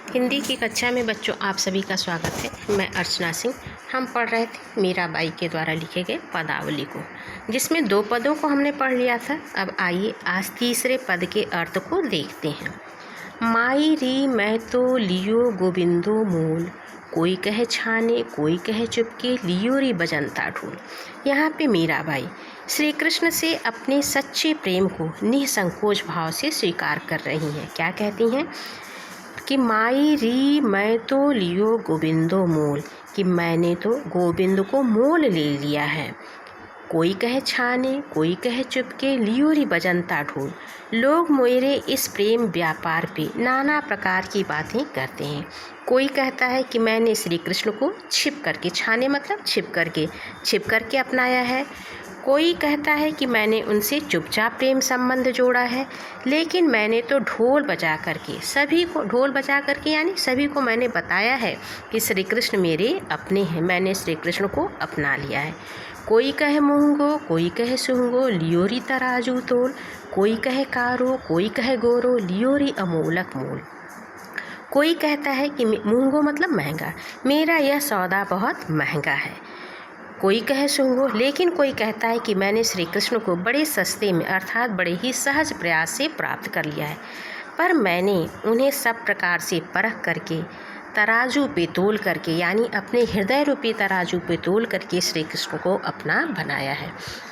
हिंदी की कक्षा में बच्चों आप सभी का स्वागत है। मैं अर्चना सिंह। हम पढ़ रहे थे मीराबाई के द्वारा लिखे गए पदावली को, जिसमें 2 पदों को हमने पढ़ लिया था। अब आइए आज तीसरे पद के अर्थ को देखते हैं। माई री मैं तो लियो गोविंदो मूल, कोई कहे छाने कोई कहे चुपके, लियो री बजंता ढोल। यहाँ पे मीराबाई श्री कृष्ण से अपने सच्चे प्रेम को निसंकोच भाव से स्वीकार कर रही हैं। क्या कहती हैं कि माई री मैं तो लियो गोविंदो मोल, कि मैंने तो गोविंद को मोल ले लिया है। कोई कहे छाने कोई कहे चुपके, लियो री बजंता ढोल। लोग मेरे इस प्रेम व्यापार पे नाना प्रकार की बातें करते हैं। कोई कहता है कि मैंने श्री कृष्ण को छिप करके, छाने मतलब छिप करके अपनाया है। कोई कहता है कि मैंने उनसे चुपचाप प्रेम संबंध जोड़ा है। लेकिन मैंने तो ढोल बजा करके यानी सभी को मैंने बताया है कि श्री कृष्ण मेरे अपने हैं, मैंने श्री कृष्ण को अपना लिया है। कोई कहे मूंगो कोई कहे सूंगो, लियोरी तराजू तोल। कोई कहे कारो कोई कहे गोरो, लियोरी अमोलक मोल। कोई कहता है कि मूंगो मतलब महंगा, मेरा यह सौदा बहुत महंगा है। कोई कहे सूंगो, लेकिन कोई कहता है कि मैंने श्री कृष्ण को बड़े सस्ते में अर्थात बड़े ही सहज प्रयास से प्राप्त कर लिया है। पर मैंने उन्हें सब प्रकार से परख करके तराजू पे तोल करके, यानी अपने हृदय रूपी तराजू पे तोल करके श्री कृष्ण को अपना बनाया है।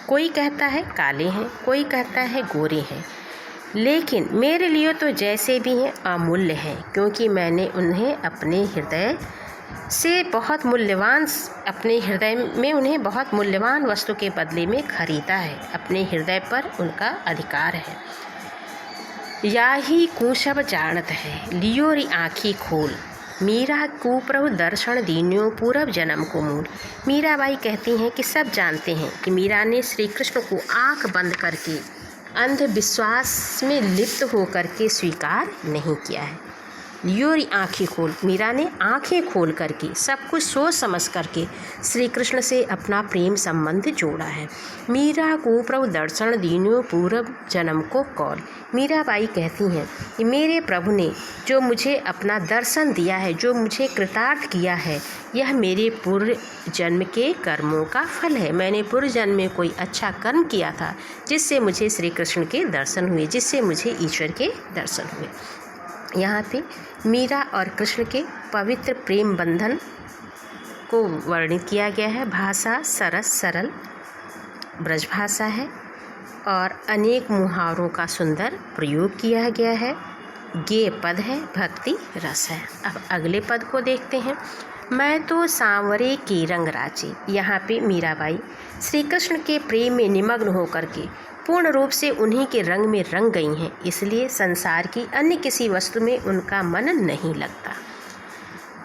कोई कहता है काले हैं कोई कहता है गोरे हैं, लेकिन मेरे लिए तो जैसे भी हैं अमूल्य हैं, क्योंकि मैंने उन्हें अपने हृदय से बहुत मूल्यवान, अपने हृदय में उन्हें बहुत मूल्यवान वस्तु के बदले में खरीदा है। अपने हृदय पर उनका अधिकार है। या ही कुशब जानत है, लियो री आँखी खोल। मीरा को प्रभु दर्शन दीन्यो, पूरब जन्म को मूल। मीराबाई कहती हैं कि सब जानते हैं कि मीरा ने श्री कृष्ण को आँख बंद करके अंधविश्वास में लिप्त होकर के स्वीकार नहीं किया है। लियोरी आँखें खोल, मीरा ने आँखें खोल करके सब कुछ सोच समझ करके श्री कृष्ण से अपना प्रेम संबंध जोड़ा है। मीरा को प्रभु दर्शन दीन्यो, पूर्व जन्म को कौल। मीराबाई कहती हैं कि मेरे प्रभु ने जो मुझे अपना दर्शन दिया है, जो मुझे कृतार्थ किया है, यह मेरे पूर्व जन्म के कर्मों का फल है। मैंने पूर्व जन्म में कोई अच्छा कर्म किया था जिससे मुझे श्री कृष्ण के दर्शन हुए, जिससे मुझे ईश्वर के दर्शन हुए। यहाँ पे मीरा और कृष्ण के पवित्र प्रेम बंधन को वर्णित किया गया है। भाषा सरस सरल ब्रजभाषा है और अनेक मुहावरों का सुंदर प्रयोग किया गया है। गेय पद है, भक्ति रस है। अब अगले पद को देखते हैं। मैं तो सांवरे के रंग राची। यहाँ पे मीराबाई श्री कृष्ण के प्रेम में निमग्न होकर के पूर्ण रूप से उन्हीं के रंग में रंग गई हैं, इसलिए संसार की अन्य किसी वस्तु में उनका मन नहीं लगता।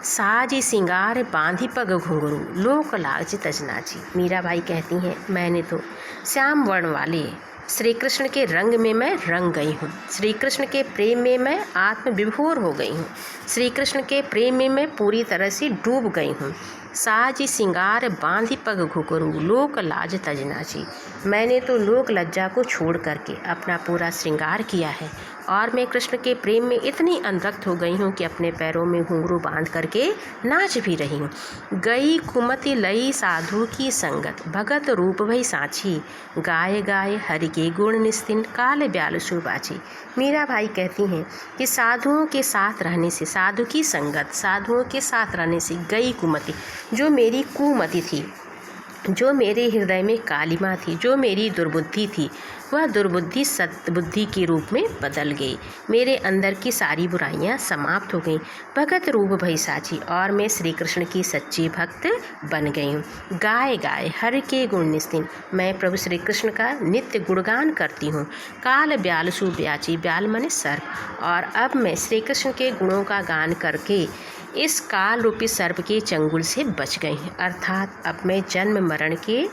साजी सिंगार बांधी पग घुंघरू, लोक लाज तजनाची। मीराबाई कहती हैं मैंने तो श्याम वर्ण वाले श्री कृष्ण के रंग में मैं रंग गई हूँ। श्री कृष्ण के प्रेम में मैं आत्मविभोर हो गई हूँ। श्री कृष्ण के प्रेम में मैं पूरी तरह से डूब गई हूँ। साज सिंगार बांधी पग घुघरू, लोक लाज तजनाची। मैंने तो लोक लज्जा को छोड़ करके अपना पूरा श्रृंगार किया है और मैं कृष्ण के प्रेम में इतनी अनुरक्त हो गई हूँ कि अपने पैरों में घुंघरू बांध करके नाच भी रही हूँ। गई कुमति लई साधु की संगत, भगत रूप भई साँची। गाय गाय हरि के गुण निस्तिन, काल ब्याल सुबाची। मीराबाई कहती हैं कि साधुओं के साथ रहने से, साधु की संगत, साधुओं के साथ रहने से गई कुमति, जो मेरी कुमति थी, जो मेरे हृदय में कालिमा थी, जो मेरी दुर्बुद्धि थी, वह दुर्बुद्धि सद्बुद्धि के रूप में बदल गई। मेरे अंदर की सारी बुराइयां समाप्त हो गईं। भगत रूप भई साची, और मैं श्री कृष्ण की सच्ची भक्त बन गई हूँ। गाय गाय हर के गुण निस्तिन, मैं प्रभु श्री कृष्ण का नित्य गुणगान करती हूँ। काल ब्याल सु ब्याची, ब्याल माने सर्प, और अब मैं श्री कृष्ण के गुणों का गान करके इस काल रूपी सर्प के चंगुल से बच गई हैं, अर्थात अब मैं जन्म मरण के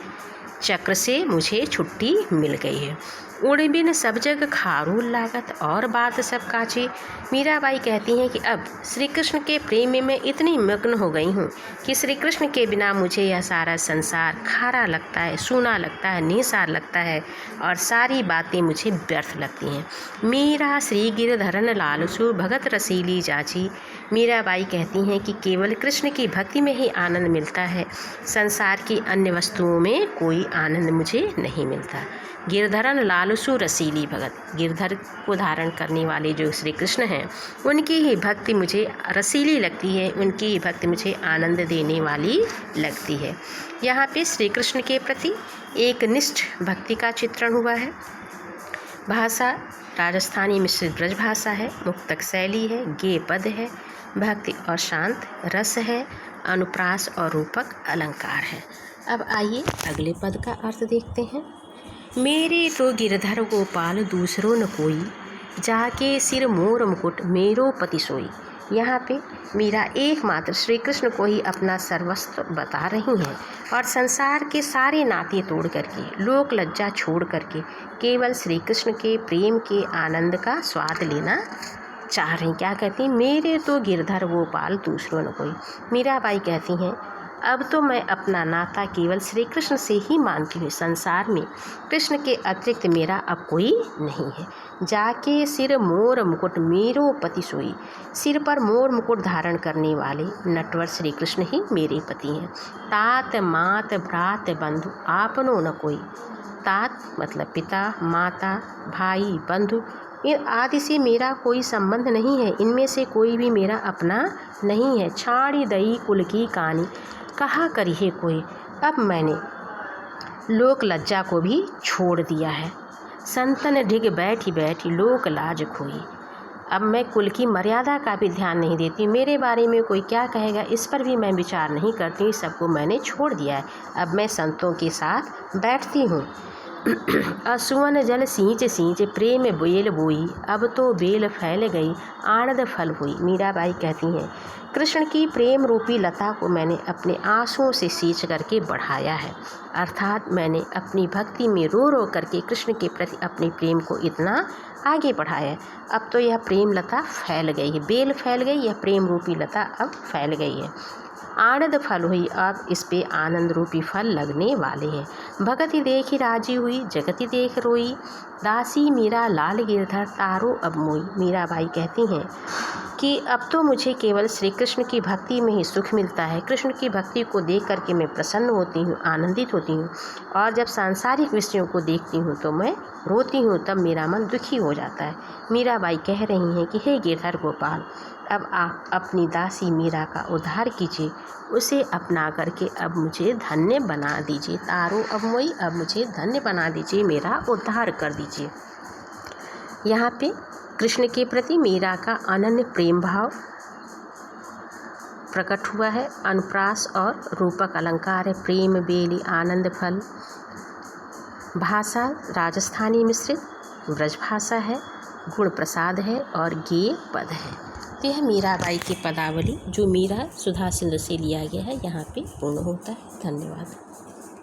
चक्र से मुझे छुट्टी मिल गई है। उड़बिन सब जग खारू लागत और बात सब काची। मीराबाई कहती हैं कि अब श्री कृष्ण के प्रेम में मैं इतनी मग्न हो गई हूँ कि श्री कृष्ण के बिना मुझे यह सारा संसार खारा लगता है, सूना लगता है, निसार लगता है और सारी बातें मुझे व्यर्थ लगती हैं। मीरा श्री गिरधरन लालसु भगत रसीली जाची। मीराबाई कहती हैं कि केवल कृष्ण की भक्ति में ही आनंद मिलता है, संसार की अन्य वस्तुओं में कोई आनंद मुझे नहीं मिलता। गिरधरन लालसु रसीली भगत, गिरधर को धारण करने वाले जो श्री कृष्ण हैं उनकी ही भक्ति मुझे रसीली लगती है, उनकी ही भक्ति मुझे आनंद देने वाली लगती है। यहाँ पे श्री कृष्ण के प्रति एक निष्ठ भक्ति का चित्रण हुआ है। भाषा राजस्थानी मिश्रित ब्रज भाषा है, मुक्तक शैली है, गेय पद है, भक्ति और शांत रस है, अनुप्रास और रूपक अलंकार है। अब आइए अगले पद का अर्थ देखते हैं। मेरे तो गिरधर गोपाल दूसरो न कोई, जाके सिर मोर मुकुट मेरो पति सोई। यहाँ पे मीरा एकमात्र श्री कृष्ण को ही अपना सर्वस्व बता रही हैं और संसार के सारे नाते तोड़ करके, लोक लज्जा छोड़ करके केवल श्री कृष्ण के प्रेम के आनंद का स्वाद लेना चाह रही। क्या कहती हैं? मेरे तो गिरधर गोपाल दूसरो न कोई। मीराबाई कहती हैं अब तो मैं अपना नाता केवल श्री कृष्ण से ही मानती हूँ, संसार में कृष्ण के अतिरिक्त मेरा अब कोई नहीं है। जाके सिर मोर मुकुट मेरो पति सोई, सिर पर मोर मुकुट धारण करने वाले नटवर श्री कृष्ण ही मेरे पति हैं। तात मात भ्रात बंधु आपनो न कोई, तात मतलब पिता, माता, भाई, बंधु, इन आदि से मेरा कोई संबंध नहीं है, इनमें से कोई भी मेरा अपना नहीं है। छाड़ी दई कुल की कहानी कहा करिए कोई, अब मैंने लोक लज्जा को भी छोड़ दिया है। संतन ढिग बैठी बैठी लोक लाज खोई, अब मैं कुल की मर्यादा का भी ध्यान नहीं देती, मेरे बारे में कोई क्या कहेगा इस पर भी मैं विचार नहीं करती, सबको मैंने छोड़ दिया है। अब मैं संतों के साथ बैठती हूँ। असुवन जल सींच सींच प्रेम बेल बोई, अब तो बेल फैल गई आनंद फल हुई। मीराबाई कहती हैं कृष्ण की प्रेम रूपी लता को मैंने अपने आंसुओं से सींच करके बढ़ाया है, अर्थात मैंने अपनी भक्ति में रो रो करके कृष्ण के प्रति अपने प्रेम को इतना आगे बढ़ाया है। अब तो यह प्रेम लता फैल गई है, बेल फैल गई, यह प्रेम रूपी लता अब फैल गई है। आनंद फल हुई, अब इस पे आनंद रूपी फल लगने वाले हैं। भगति देखी राजी हुई जगति देख रोई, दासी मीरा लाल गिरधर तारो अब मोई। मीराबाई कहती हैं कि अब तो मुझे केवल श्री कृष्ण की भक्ति में ही सुख मिलता है। कृष्ण की भक्ति को देख करके मैं प्रसन्न होती हूँ, आनंदित होती हूँ, और जब सांसारिक विषयों को देखती हूँ तो मैं रोती हूँ, तब मेरा मन दुखी हो जाता है। मीराबाई कह रही हैं कि हे गिरधर गोपाल, अब आप अपनी दासी मीरा का उद्धार कीजिए, उसे अपना करके अब मुझे धन्य बना दीजिए। तारो अब मोई, अब मुझे धन्य बना दीजिए, मेरा उद्धार कर दीजिए। यहाँ पे कृष्ण के प्रति मीरा का अनन्य प्रेम भाव प्रकट हुआ है। अनुप्रास और रूपक अलंकार है, प्रेम बेली आनंद फल। भाषा राजस्थानी मिश्रित ब्रज भाषा है, गुण प्रसाद है और गेय पद है। तो यह मीराबाई की पदावली जो मीरा सुधा सिंधु से लिया गया है यहाँ पे पूर्ण होता है। धन्यवाद।